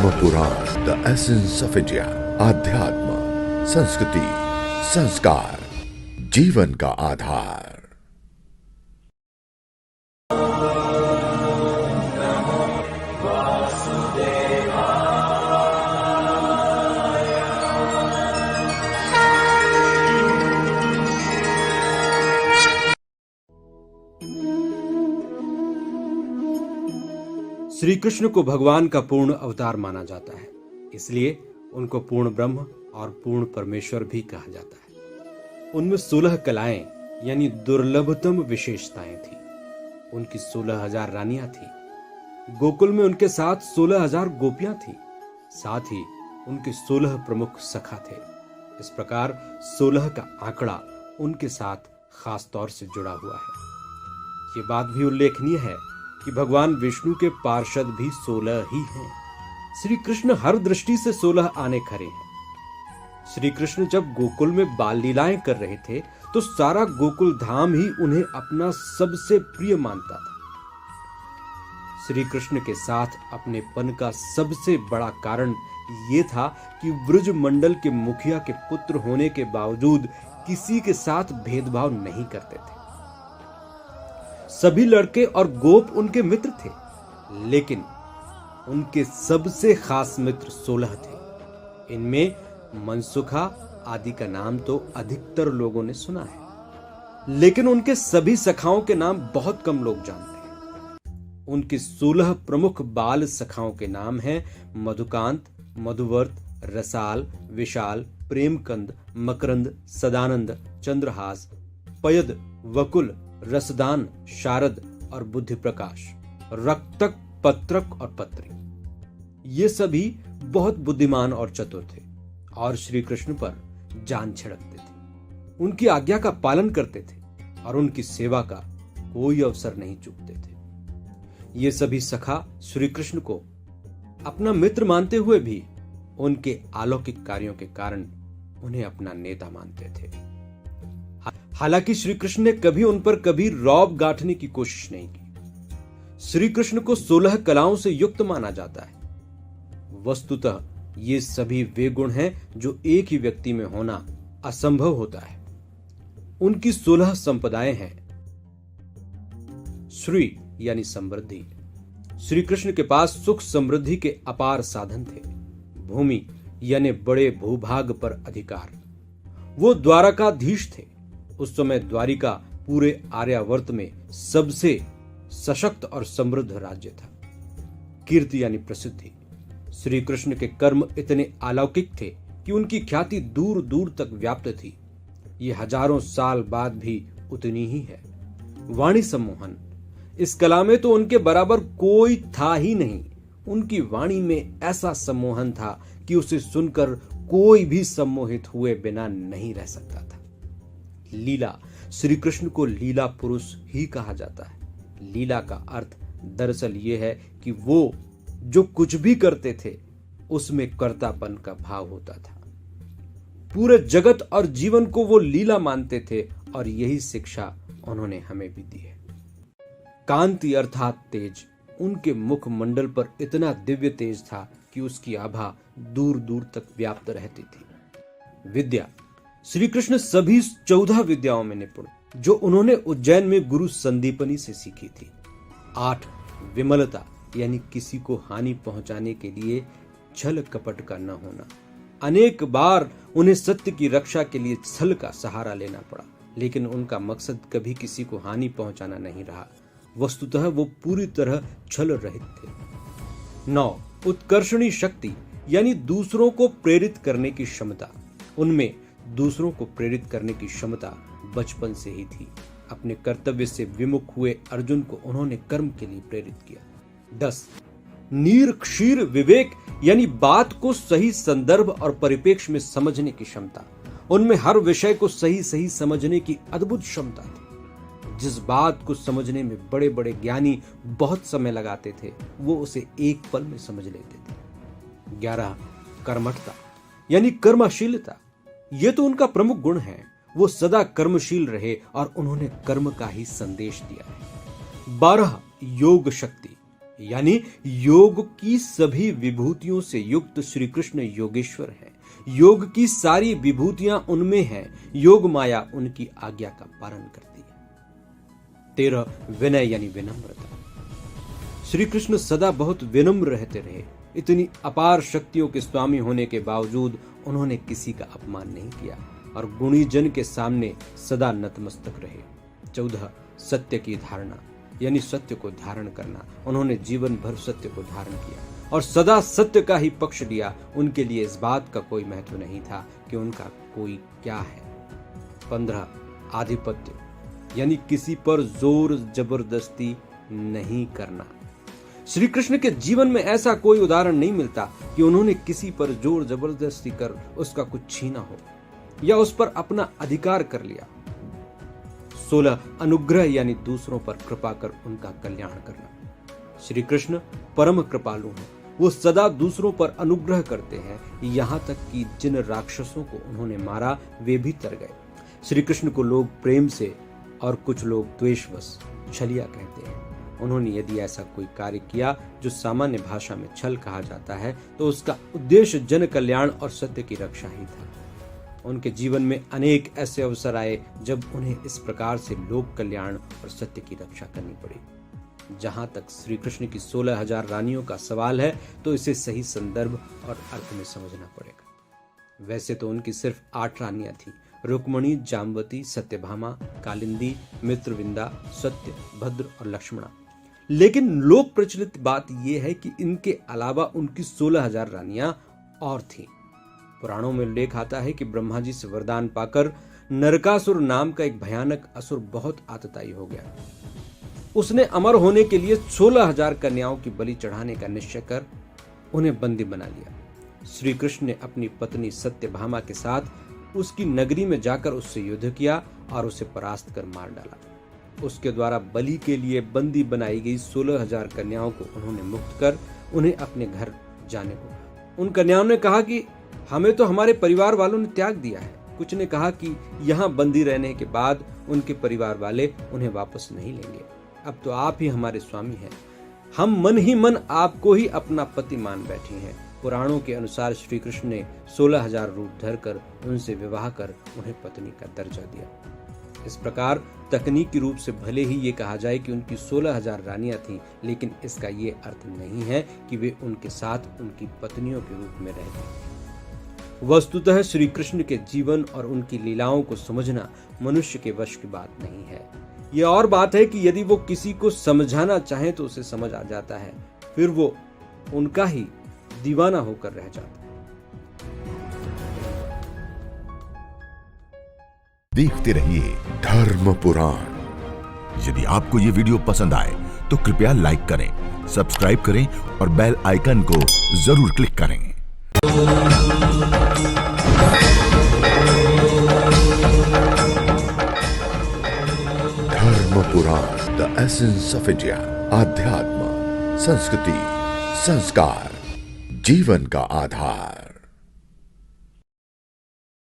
Padma Purana, the essence of India. आध्यात्म, संस्कृति, संस्कार, जीवन का आधार। श्री कृष्ण को भगवान का पूर्ण अवतार माना जाता है, इसलिए उनको पूर्ण ब्रह्म और पूर्ण परमेश्वर भी कहा जाता है। उनमें 16 कलाएं यानी दुर्लभतम विशेषताएं थी। उनकी 16,000 रानियां थी। गोकुल में उनके साथ 16,000 गोपियां थी। साथ ही उनके 16 प्रमुख सखा थे। इस प्रकार 16 का आंकड़ा उनके साथ खास तौर से जुड़ा हुआ है। ये बात भी उल्लेखनीय है कि भगवान विष्णु के पार्षद भी 16 ही हैं। श्री कृष्ण हर दृष्टि से 16 आने खरे हैं। श्री कृष्ण जब गोकुल में बाल लीलाएं कर रहे थे तो सारा गोकुल धाम ही उन्हें अपना सबसे प्रिय मानता था। श्री कृष्ण के साथ अपनेपन का सबसे बड़ा कारण यह था कि ब्रज मंडल के मुखिया के पुत्र होने के बावजूद किसी के साथ भेदभाव नहीं करते थे। सभी लड़के और गोप उनके मित्र थे, लेकिन उनके सबसे खास मित्र 16 थे। इनमें मनसुखा आदि का नाम तो अधिकतर लोगों ने सुना है, लेकिन उनके सभी सखाओं के नाम बहुत कम लोग जानते हैं। उनके 16 प्रमुख बाल सखाओं के नाम हैं मधुकांत, मधुवर्त, रसाल, विशाल, प्रेमकंद, मकरंद, सदानंद, चंद्रहास, पयद, वकुल, रसदान, शारद और बुद्धि प्रकाश, रक्तक, पत्रक और पत्री। ये सभी बहुत बुद्धिमान और चतुर थे और श्री कृष्ण पर जान छिड़कते थे। उनकी आज्ञा का पालन करते थे और उनकी सेवा का कोई अवसर नहीं चूकते थे। ये सभी सखा श्री कृष्ण को अपना मित्र मानते हुए भी उनके अलौकिक कार्यों के कारण उन्हें अपना नेता मानते थे। हालांकि श्री कृष्ण ने कभी उन पर कभी रौब गांठने की कोशिश नहीं की। श्री कृष्ण को 16 कलाओं से युक्त माना जाता है। वस्तुतः ये सभी वे गुण हैं जो एक ही व्यक्ति में होना असंभव होता है। उनकी 16 संपदाएं हैं। श्री यानी समृद्धि। श्री कृष्ण के पास सुख समृद्धि के अपार साधन थे। भूमि यानी बड़े भूभाग पर अधिकार। वो द्वारकाधीश थे। उस समय द्वारिका पूरे आर्यावर्त में सबसे सशक्त और समृद्ध राज्य था। कीर्ति यानी प्रसिद्धि। श्री कृष्ण के कर्म इतने अलौकिक थे कि उनकी ख्याति दूर दूर तक व्याप्त थी। ये हजारों साल बाद भी उतनी ही है। वाणी सम्मोहन। इस कला में तो उनके बराबर कोई था ही नहीं। उनकी वाणी में ऐसा सम्मोहन था कि उसे सुनकर कोई भी सम्मोहित हुए बिना नहीं रह सकता था। लीला। श्री कृष्ण को लीला पुरुष ही कहा जाता है। लीला का अर्थ दरअसल यह है कि वो जो कुछ भी करते थे उसमें कर्तापन का भाव होता था। पूरे जगत और जीवन को वो लीला मानते थे और यही शिक्षा उन्होंने हमें भी दी है। कांति अर्थात तेज। उनके मुख मंडल पर इतना दिव्य तेज था कि उसकी आभा दूर दूर तक व्याप्त रहती थी। विद्या। श्री कृष्ण सभी 14 विद्याओं में निपुण, जो उन्होंने उज्जैन में गुरु संदीपनी से सीखी थी। 8 विमलता यानी किसी को हानि पहुंचाने के लिए छल कपट का न होना। अनेक बार उन्हें सत्य की रक्षा के लिए छल का सहारा लेना पड़ा, लेकिन उनका मकसद कभी किसी को हानि पहुंचाना नहीं रहा। वस्तुतः वो पूरी तरह छल रहित थे। 9 उत्कर्षणी शक्ति यानी दूसरों को प्रेरित करने की क्षमता। उनमें दूसरों को प्रेरित करने की क्षमता बचपन से ही थी। अपने कर्तव्य से विमुख हुए अर्जुन को उन्होंने कर्म के लिए प्रेरित किया। 10 नीर क्षीर विवेक यानी बात को सही संदर्भ और परिप्रेक्ष्य में समझने की क्षमता। उनमें हर विषय को सही सही समझने की अद्भुत क्षमता थी। जिस बात को समझने में बड़े बड़े ज्ञानी बहुत समय लगाते थे, वो उसे एक पल में समझ लेते थे। 11 कर्मठता यानी कर्मशीलता। ये तो उनका प्रमुख गुण है। वो सदा कर्मशील रहे और उन्होंने कर्म का ही संदेश दिया है। 12 योग शक्ति यानी योग की सभी विभूतियों से युक्त श्री कृष्ण योगेश्वर हैं। योग की सारी विभूतियां उनमें हैं। योग माया उनकी आज्ञा का पालन करती है। 13 विनय यानी विनम्रता। श्री कृष्ण सदा बहुत विनम्र रहते रहे। इतनी अपार शक्तियों के स्वामी होने के बावजूद उन्होंने किसी का अपमान नहीं किया और गुणी जन के सामने सदा नतमस्तक रहे। 14 सत्य की धारणा यानी सत्य को धारण करना। उन्होंने जीवन भर सत्य को धारण किया और सदा सत्य का ही पक्ष लिया। उनके लिए इस बात का कोई महत्व नहीं था कि उनका कोई क्या है। 15 आधिपत्य यानी किसी पर जोर जबरदस्ती नहीं करना। श्री कृष्ण के जीवन में ऐसा कोई उदाहरण नहीं मिलता कि उन्होंने किसी पर जोर जबरदस्ती कर उसका कुछ छीना हो या उस पर अपना अधिकार कर लिया। 16 अनुग्रह यानी दूसरों पर कृपा कर उनका कल्याण करना। श्री कृष्ण परम कृपालु हैं। वो सदा दूसरों पर अनुग्रह करते हैं, यहाँ तक कि जिन राक्षसों को उन्होंने मारा वे भी तर गए। श्री कृष्ण को लोग प्रेम से और कुछ लोग द्वेषवश छलिया कहते हैं। उन्होंने यदि ऐसा कोई कार्य किया जो सामान्य भाषा में छल कहा जाता है तो उसका उद्देश्य जन कल्याण और सत्य की रक्षा ही था। उनके जीवन में अनेक ऐसे अवसर आए जब उन्हें इस प्रकार से लोक कल्याण और सत्य की रक्षा करनी पड़ी। जहां तक श्री कृष्ण की 16,000 रानियों का सवाल है तो इसे सही संदर्भ और अर्थ में समझना पड़ेगा। वैसे तो उनकी सिर्फ 8 रानियां थी, रुक्मणी, जाम्बती, सत्यभामा, कालिंदी, मित्रविंदा, सत्य, भद्र और लक्ष्मणा। लेकिन लोक प्रचलित बात यह है कि इनके अलावा उनकी 16,000 रानियां और थीं। पुराणों में उल्लेख आता है कि ब्रह्मा जी से वरदान पाकर नरकासुर नाम का एक भयानक असुर बहुत आतताई हो गया। उसने अमर होने के लिए 16,000 कन्याओं की बलि चढ़ाने का निश्चय कर उन्हें बंदी बना लिया। श्री कृष्ण ने अपनी पत्नी सत्यभामा के साथ उसकी नगरी में जाकर उससे युद्ध किया और उसे परास्त कर मार डाला। उसके द्वारा बलि के लिए बंदी बनाई गई 16,000 कन्याओं को उन्होंने मुक्त कर उन्हें अपने घर जाने को कहा। उन कन्याओं ने कहा कि हमें तो हमारे परिवार वालों ने त्याग दिया है। कुछ ने कहा कि यहाँ बंदी रहने के बाद उनके परिवार वाले उन्हें वापस नहीं लेंगे। अब तो आप ही हमारे स्वामी हैं। हम मन ही मन आपको ही अपना पति मान बैठे हैं। पुराणों के अनुसार श्री कृष्ण ने 16,000 रूप धरकर उनसे विवाह कर उन्हें पत्नी का दर्जा दिया। इस प्रकार तकनीकी रूप से भले ही ये कहा जाए कि उनकी 16,000 रानियां थीं, लेकिन इसका ये अर्थ नहीं है कि वे उनके साथ उनकी पत्नियों के रूप में रहते। वस्तुतः श्री कृष्ण के जीवन और उनकी लीलाओं को समझना मनुष्य के वश की बात नहीं है। यह और बात है कि यदि वो किसी को समझाना चाहे तो उसे समझ आ जाता है, फिर वो उनका ही दीवाना होकर रह जाता है। देखते रहिए धर्म पुराण। यदि आपको ये वीडियो पसंद आए तो कृपया लाइक करें, सब्सक्राइब करें और बेल आइकन को जरूर क्लिक करें। धर्म पुराण, द एसेंस ऑफ इंडिया। आध्यात्म, संस्कृति, संस्कार, जीवन का आधार।